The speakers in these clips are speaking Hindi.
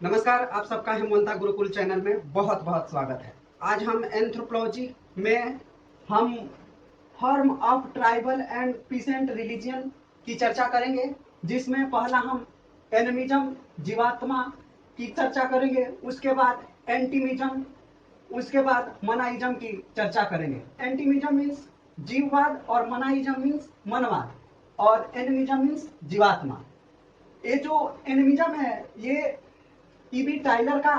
नमस्कार, आप सबका हिमवंता गुरुकुल चैनल में बहुत बहुत स्वागत है। आज हम एंथ्रोपोलॉजी में हम form of tribal and pheasant religion की चर्चा करेंगे, जिसमें पहला हम एनिमिज्म जीवात्मा की चर्चा करेंगे, उसके बाद एंटीमिज्म, उसके बाद मनाइज्म की चर्चा करेंगे। एंटीमिज्म मीन्स जीववाद और मनाइज्म मीन्स मनवाद और एनिमिज्म मीन्स जीवात्मा। ये जो एनिमिज्म है ये ईबी टाइलर का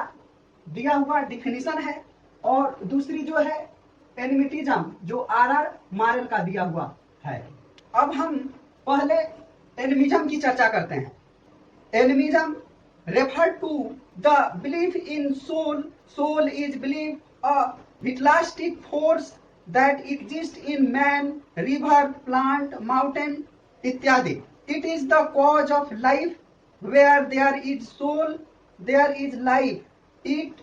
दिया हुआ डिफिनीशन है और दूसरी जो है एनिमिटिज्म जो आर मारेल का दिया हुआ है। अब हम पहले एनिमिज्म की चर्चा करते हैं। Animism refer to the belief in soul. Soul is belief a vitalistic force that exist in man, river, plant, mountain इत्यादि। It is the cause of life. Where there is soul there is life. It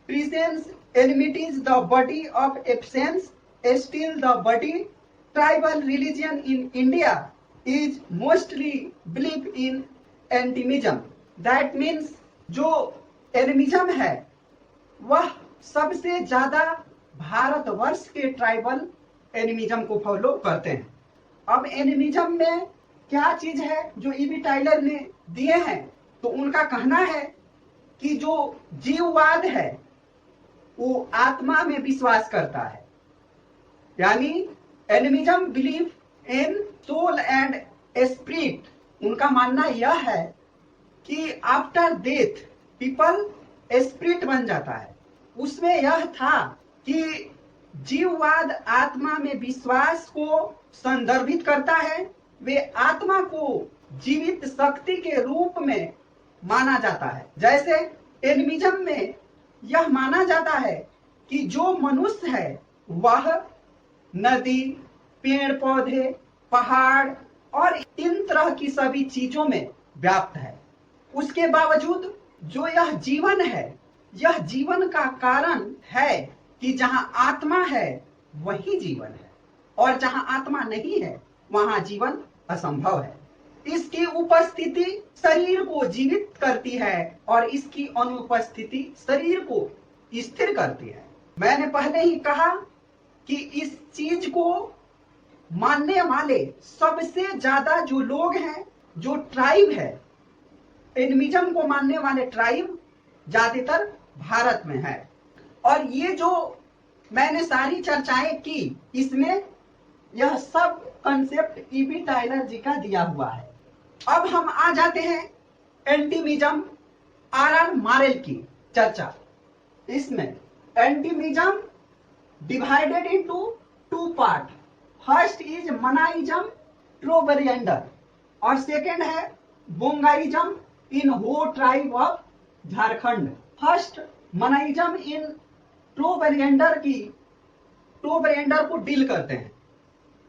presents enmities the body of absence, still the body. Tribal religion in India is mostly belief in animism. That means जो एनिमिज्म है वह सबसे ज्यादा भारतवर्ष के ट्राइबल एनिमिज्म को फॉलो करते हैं। अब एनिमिज्म में क्या चीज है जो ईबी टाइलर ने दिए हैं, तो उनका कहना है कि जो जीववाद है वो आत्मा में विश्वास करता है, यानी animism belief in soul and spirit. उनका मानना यह है कि आफ्टर डेथ पीपल स्पिरिट बन जाता है। उसमें यह था कि जीववाद आत्मा में विश्वास को संदर्भित करता है। वे आत्मा को जीवित शक्ति के रूप में माना जाता है। जैसे एनिमिज्म में यह माना जाता है कि जो मनुष्य है वह नदी, पेड़ पौधे, पहाड़ और इन तरह की सभी चीजों में व्याप्त है। उसके बावजूद जो यह जीवन है, यह जीवन का कारण है कि जहां आत्मा है वही जीवन है और जहां आत्मा नहीं है वहां जीवन असंभव है। इसकी उपस्थिति शरीर को जीवित करती है और इसकी अनुपस्थिति शरीर को स्थिर करती है। मैंने पहले ही कहा कि इस चीज को मानने वाले सबसे ज्यादा जो लोग हैं, जो ट्राइब है, एनिमिज्म को मानने वाले ट्राइब ज्यादातर भारत में है। और ये जो मैंने सारी चर्चाएं की, इसमें यह सब कंसेप्ट ईबी टाइलर जी का दिया हुआ है। अब हम आ जाते हैं एंटीमिज्म आर मारेल की चर्चा। इसमें animatism divided into two part. First is manaism Trobriander और सेकेंड है Bongaism in Ho tribe of Jharkhand. First manaism in Trobriander को डील करते हैं।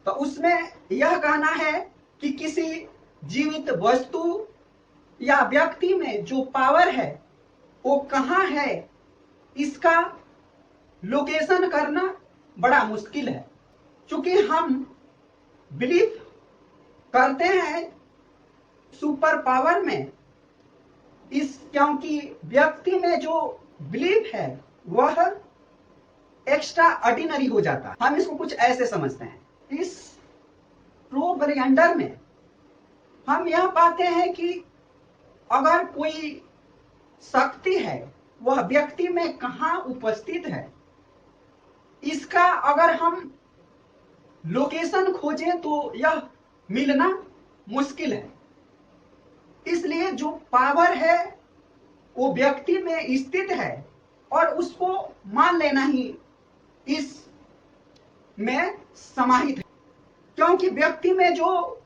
तो उसमें यह कहना है कि किसी जीवित वस्तु या व्यक्ति में जो पावर है वो कहाँ है, इसका लोकेशन करना बड़ा मुश्किल है। क्योंकि हम बिलीव करते हैं सुपर पावर में, क्योंकि व्यक्ति में जो बिलीफ है वह एक्स्ट्रा ऑर्डिनरी हो जाता है। हम इसको कुछ ऐसे समझते हैं। इस प्रोबरिएंडर में हम यह पाते हैं कि अगर कोई शक्ति है वह व्यक्ति में कहां उपस्थित है, इसका अगर हम लोकेशन खोजें तो यह मिलना मुश्किल है। इसलिए जो पावर है वो व्यक्ति में स्थित है और उसको मान लेना ही इस में समाहित है। क्योंकि व्यक्ति में जो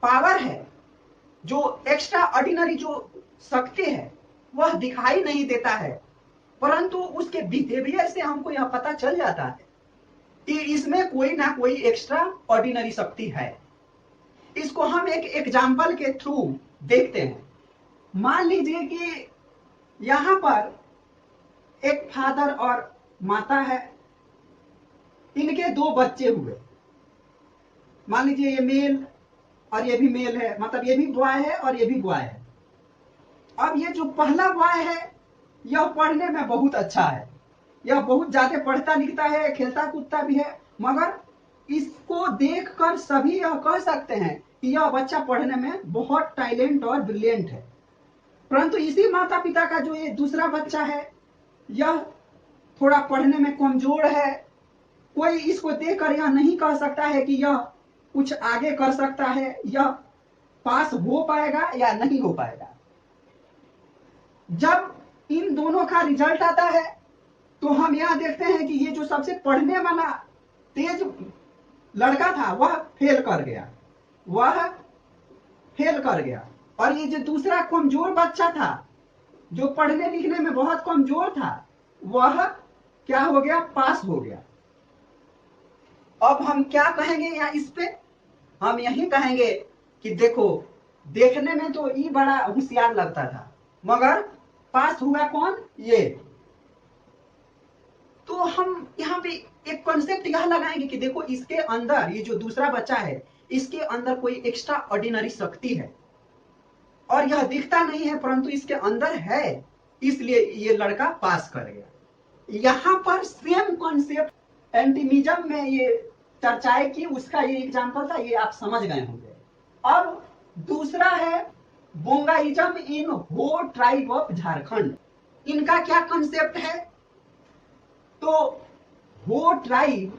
पावर है, जो एक्स्ट्रा ऑर्डिनरी जो शक्ति है, वह दिखाई नहीं देता है, परंतु उसके बिहेवियर से हमको यह पता चल जाता है कि इसमें कोई ना कोई एक्स्ट्रा ऑर्डिनरी शक्ति है। इसको हम एक एग्जाम्पल के थ्रू देखते हैं। मान लीजिए कि यहां पर एक फादर और माता है, इनके दो बच्चे हुए। मान लीजिए ये मेल और ये भी मेल है, मतलब ये भी बॉय है और ये भी बॉय है। अब ये जो पहला बॉय है यह पढ़ने में बहुत अच्छा है, यह बहुत ज्यादा पढ़ता लिखता है, खेलता कूदता भी है, मगर इसको देखकर सभी यह कह सकते हैं कि यह बच्चा पढ़ने में बहुत टैलेंट और ब्रिलियंट है। परंतु इसी माता पिता का जो ये दूसरा बच्चा है यह थोड़ा पढ़ने में कमजोर है। कोई इसको देखकर यह नहीं कह सकता है कि यह कुछ आगे कर सकता है, यह पास हो पाएगा या नहीं हो पाएगा। जब इन दोनों का रिजल्ट आता है तो हम यह देखते हैं कि ये जो सबसे पढ़ने वाला तेज लड़का था वह फेल कर गया, वह फेल कर गया, और ये जो दूसरा कमजोर बच्चा था जो पढ़ने लिखने में बहुत कमजोर था वह क्या हो गया, पास हो गया। अब हम क्या कहेंगे या इस पे हम यही कहेंगे कि देखो, देखने में तो ये बड़ा होशियार लगता था मगर पास हुआ कौन, ये। तो हम यहाँ पे एक कॉन्सेप्ट यह लगाएंगे कि देखो इसके अंदर, ये जो दूसरा बच्चा है इसके अंदर कोई एक्स्ट्रा ऑर्डिनरी शक्ति है और यह दिखता नहीं है परंतु इसके अंदर है, इसलिए ये लड़का पास कर गया। यहाँ पर सेम कॉन्सेप्ट एंटीमिज्म में ये चर्चाएं की, उसका ये एग्जांपल था, ये आप समझ गए होंगे। अब दूसरा है Bongaism in Ho tribe of Jharkhand. इनका क्या कॉन्सेप्ट है, तो Ho tribe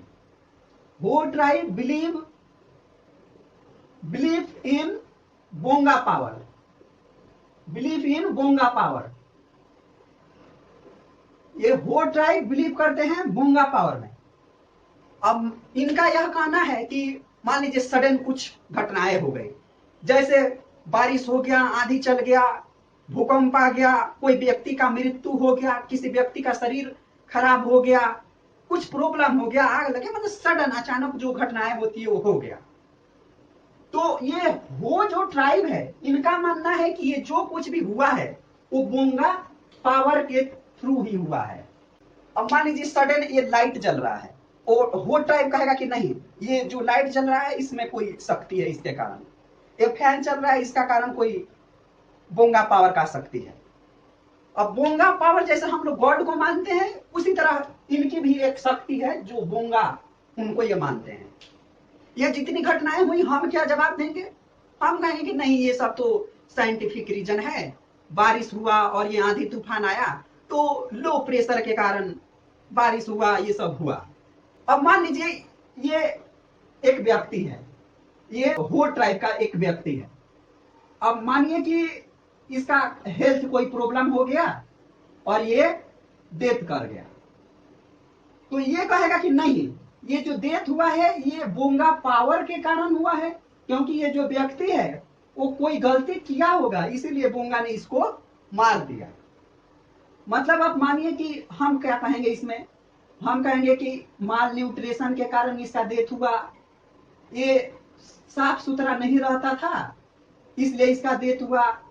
believe in Bonga power, believe in Bonga power. ये हो ट्राइब बिलीव करते हैं बोंगा पावर में। अब इनका यह कहना है कि मान लीजिए सडन कुछ घटनाएं हो गई, जैसे बारिश हो गया, आंधी चल गया, भूकंप आ गया, कोई व्यक्ति का मृत्यु हो गया, किसी व्यक्ति का शरीर खराब हो गया, कुछ प्रॉब्लम हो गया, आग लगे, मतलब सडन अचानक जो घटनाएं होती है वो हो गया। तो ये वो जो ट्राइब है इनका मानना है कि ये जो कुछ भी हुआ है वो बोंगा पावर के थ्रू ही हुआ है। अब मान लीजिए सडन ये लाइट जल रहा है और वो ट्राइब कहेगा कि नहीं, ये जो लाइट जल रहा है इसमें कोई शक्ति है, इसके कारण ये फैन चल रहा है, इसका कारण कोई बोंगा पावर का शक्ति है। अब बोंगा पावर जैसे हम लोग गॉड को मानते हैं उसी तरह इनकी भी एक शक्ति है जो बोंगा, उनको ये मानते हैं। ये जितनी घटनाएं हुई हम क्या जवाब देंगे, हम कहेंगे कि नहीं ये सब तो साइंटिफिक रीजन है, बारिश हुआ और ये आंधी तूफान आया तो लो प्रेशर के कारण बारिश हुआ, ये सब हुआ। अब मान लीजिए ये एक व्यक्ति है, ये हो ट्राइब का एक व्यक्ति है। अब मानिए कि इसका हेल्थ कोई प्रॉब्लम हो गया और ये डेथ कर गया, तो ये कहेगा कि नहीं, ये जो डेथ हुआ है ये बोंगा पावर के कारण हुआ है, क्योंकि ये जो व्यक्ति है वो कोई गलती किया होगा इसीलिए बोंगा ने इसको मार दिया। मतलब आप मानिए कि हम क्या कहेंगे इसमें, हम कहेंगे कि माल न्यूट्रिशन के कारण इसका डेथ हुआ, ये साफ सुथरा नहीं रहता था इसलिए इसका डेथ हुआ,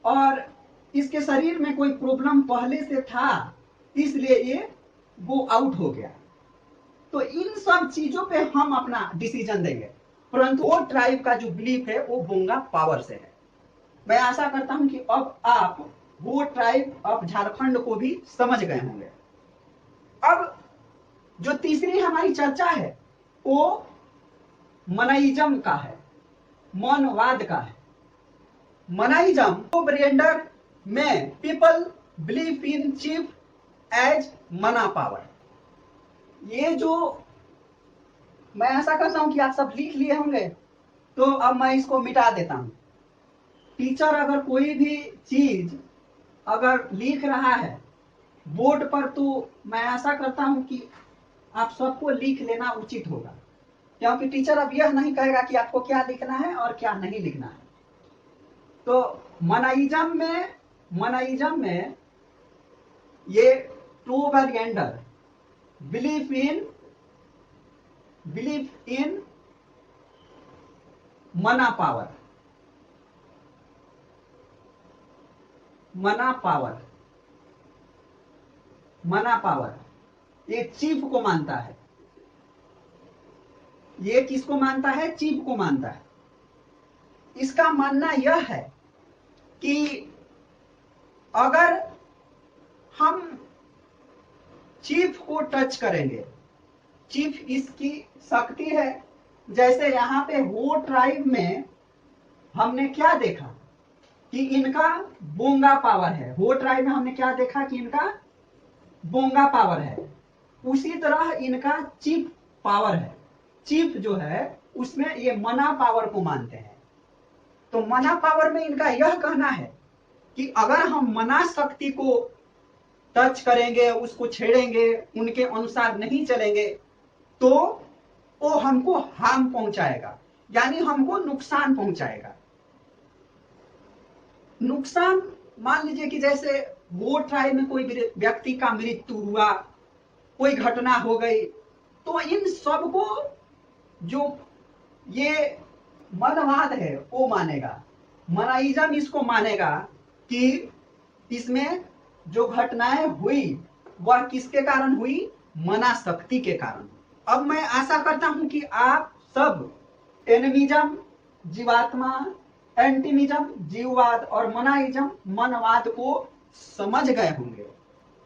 और इसके शरीर में कोई प्रॉब्लम पहले से था इसलिए ये वो आउट हो गया। तो इन सब चीजों पे हम अपना डिसीजन देंगे, परंतु वो ट्राइब का जो बिलीफ है वो बोंगा पावर से है। मैं आशा करता हूं कि अब आप वो ट्राइब ऑफ झारखंड को भी समझ गए होंगे। अब जो तीसरी हमारी चर्चा है वो मनाइज्म का है, मनवाद का है। मनाइज्म ब्रेंडर में people believe in chief as mana power. ये जो मैं ऐसा करता हूं कि आप सब लिख लिए होंगे तो अब मैं इसको मिटा देता हूं। टीचर अगर कोई भी चीज अगर लिख रहा है बोर्ड पर तो मैं ऐसा करता हूं कि आप सबको लिख लेना उचित होगा, क्योंकि टीचर अब यह नहीं कहेगा कि आपको क्या लिखना है और क्या नहीं लिखना है। तो मनाइज्म में ये ट्रूबरगेंडर बिलीफ इन मना पावर, ये चीफ को मानता है। ये किसको मानता है, चीफ को मानता है। इसका मानना यह है कि अगर हम चीफ को टच करेंगे, चीफ इसकी शक्ति है। जैसे यहाँ पे हो ट्राइब में हमने क्या देखा कि इनका बोंगा पावर है। हो ट्राइब में हमने क्या देखा कि इनका बोंगा पावर है। उसी तरह इनका चीफ पावर है। चीफ जो है उसमें ये मना पावर को मानते हैं। तो मना पावर में इनका यह कहना है कि अगर हम मना शक्ति को टच करेंगे, उसको छेड़ेंगे, उनके अनुसार नहीं चलेंगे तो वो हमको हार्म पहुंचाएगा, यानी हमको नुकसान पहुंचाएगा। नुकसान मान लीजिए कि जैसे वो ट्राइब में कोई व्यक्ति का मृत्यु हुआ, कोई घटना हो गई, तो इन सबको जो ये मनवाद है वो मानेगा, मनाइज्म इसको मानेगा कि इसमें जो घटनाएं हुई वह किसके कारण हुई, मना शक्ति के कारण। अब मैं आशा करता हूं कि आप सब एनिमिज्म जीवात्मा, एंटिमिज्म जीववाद और मनाइज्म मनवाद को समझ गए होंगे।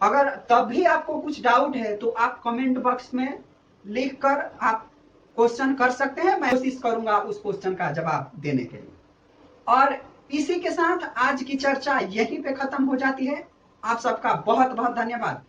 अगर तब भी आपको कुछ डाउट है तो आप कमेंट बॉक्स में लिखकर आप क्वेश्चन कर सकते हैं। मैं कोशिश करूंगा उस क्वेश्चन का जवाब देने के लिए। और इसी के साथ आज की चर्चा यहीं पे खत्म हो जाती है। आप सबका बहुत बहुत धन्यवाद।